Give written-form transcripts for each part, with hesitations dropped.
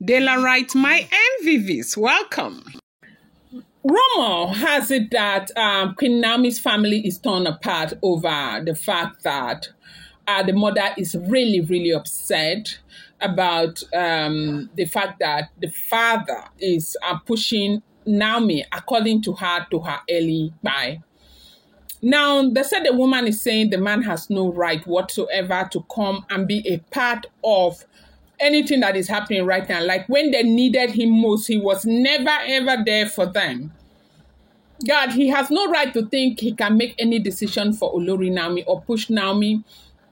Reunite, my MVVs, welcome. Rumor has it that Queen Naomi's family is torn apart over the fact that the mother is really upset about the fact that the father is pushing Naomi, according to her early bye. Now, they said the woman is saying the man has no right whatsoever to come and be a part of anything that is happening right now. Like when they needed him most, he was never ever there for them. God, he has no right to think he can make any decision for Olori Naomi or push Naomi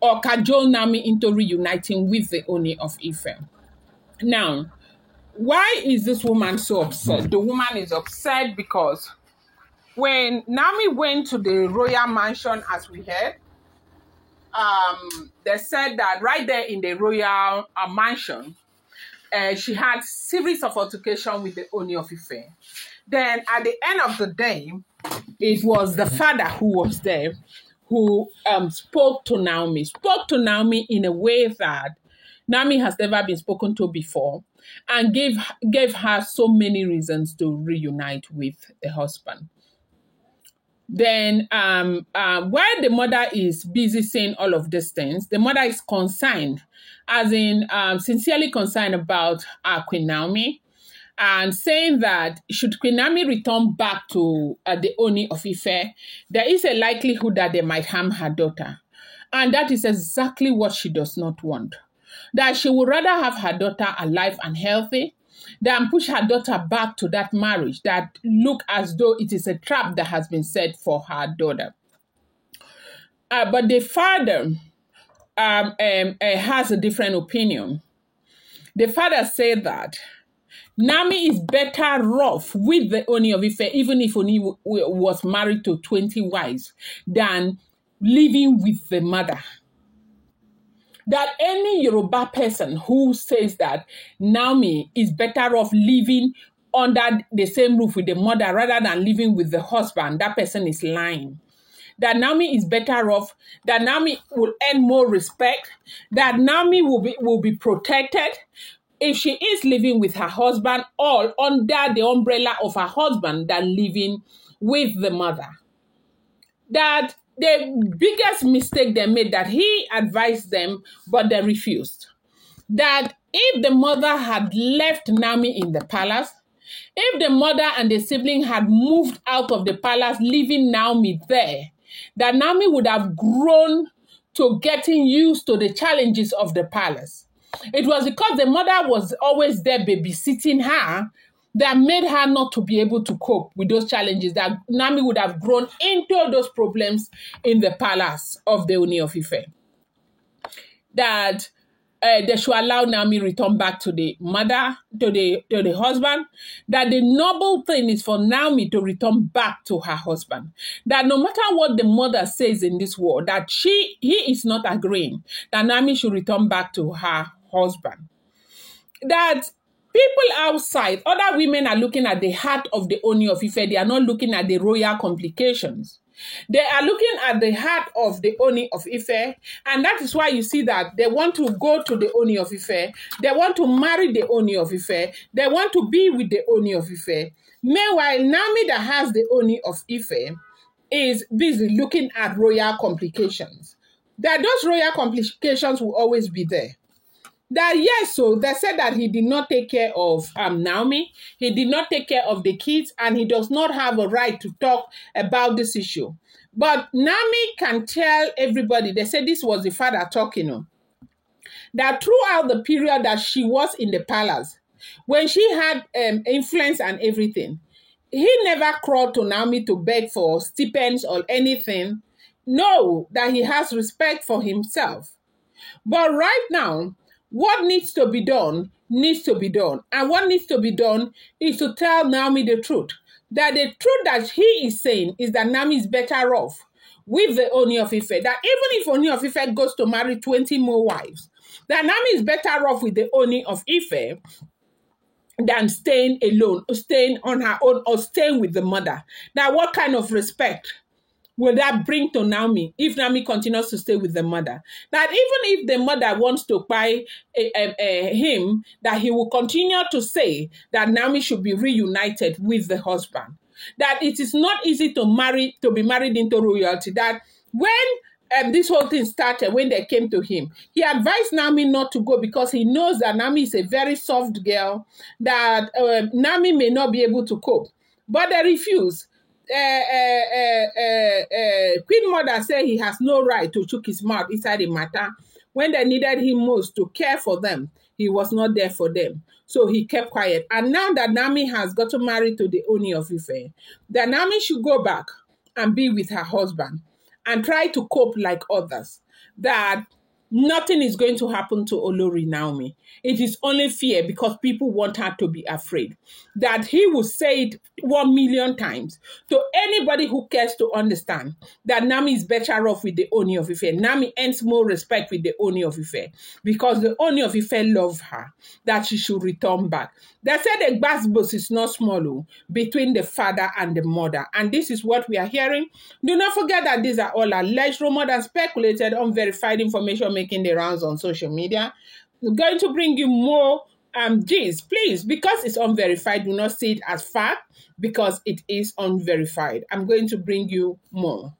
or cajole Naomi into reuniting with the Ooni of Ife. Now, why is this woman so upset? The woman is upset because when Naomi went to the royal mansion, as we heard, they said that right there in the royal mansion, she had series of altercation with the Ooni of Ife. Then at the end of the day, it was the father who was there who spoke to Naomi in a way that Naomi has never been spoken to before, and gave her so many reasons to reunite with the husband. Then while the mother is busy saying all of these things, the mother is concerned, as in sincerely concerned about Queen Naomi, and saying that should Queen Naomi return back to the Ooni of Ife, there is a likelihood that they might harm her daughter. And that is exactly what she does not want. That she would rather have her daughter alive and healthy than push her daughter back to that marriage that look as though it is a trap that has been set for her daughter. But the father has a different opinion. The father said that Naomi is better off with the Ooni of Ife, even if Ooni was married to 20 wives, than living with the mother. That any Yoruba person who says that Naomi is better off living under the same roof with the mother rather than living with the husband, that person is lying. That Naomi is better off, that Naomi will earn more respect, that Naomi will be protected if she is living with her husband or under the umbrella of her husband than living with the mother. That the biggest mistake they made, that he advised them, but they refused. That if the mother had left Naomi in the palace, if the mother and the sibling had moved out of the palace, leaving Naomi there, that Naomi would have grown to getting used to the challenges of the palace. It was because the mother was always there babysitting her that made her not to be able to cope with those challenges, that Naomi would have grown into those problems in the palace of the Ooni of Ife. That they should allow Naomi return back to the mother, to the husband. That the noble thing is for Naomi to return back to her husband. That no matter what the mother says in this world, that he is not agreeing, that Naomi should return back to her husband. That people outside, other women are looking at the heart of the Ooni of Ife. They are not looking at the royal complications. They are looking at the heart of the Ooni of Ife, and that is why you see that they want to go to the Ooni of Ife. They want to marry the Ooni of Ife. They want to be with the Ooni of Ife. Meanwhile, Naomi that has the Ooni of Ife is busy looking at royal complications. That those royal complications will always be there. That yes, so they said that he did not take care of Naomi, he did not take care of the kids, and he does not have a right to talk about this issue. But Naomi can tell everybody, they said this was the father talking, that throughout the period that she was in the palace, when she had influence and everything, he never crawled to Naomi to beg for stipends or anything. No, that he has respect for himself. But right now, what needs to be done needs to be done. And what needs to be done is to tell Naomi the truth. That the truth that he is saying is that Naomi is better off with the Ooni of Ife. That even if Ooni of Ife goes to marry 20 more wives, that Naomi is better off with the Ooni of Ife than staying alone, or staying on her own, or staying with the mother. Now, what kind of respect will that bring to Naomi if Naomi continues to stay with the mother? That even if the mother wants to buy him, that he will continue to say that Naomi should be reunited with the husband. That it is not easy to be married into royalty. That when this whole thing started, when they came to him, he advised Naomi not to go because he knows that Naomi is a very soft girl, that Naomi may not be able to cope. But they refused. Queen Mother said he has no right to chook his mouth inside the matter. When they needed him most to care for them, he was not there for them. So he kept quiet. And now that Naomi has gotten married to the Ooni of Ife, that Naomi should go back and be with her husband and try to cope like others. That nothing is going to happen to Olori Naomi. It is only fear because people want her to be afraid. That he will say it 1,000,000 times to anybody who cares to understand that Naomi is better off with the Ooni of Ife. Naomi earns more respect with the Ooni of Ife because the Ooni of Ife love her, that she should return back. They said the gbasgbos is not small between the father and the mother. And this is what we are hearing. Do not forget that these are all alleged, rumored, and speculated, unverified information making the rounds on social media. We're going to bring you more gist, please, because it's unverified. Do not see it as fact because it is unverified. I'm going to bring you more.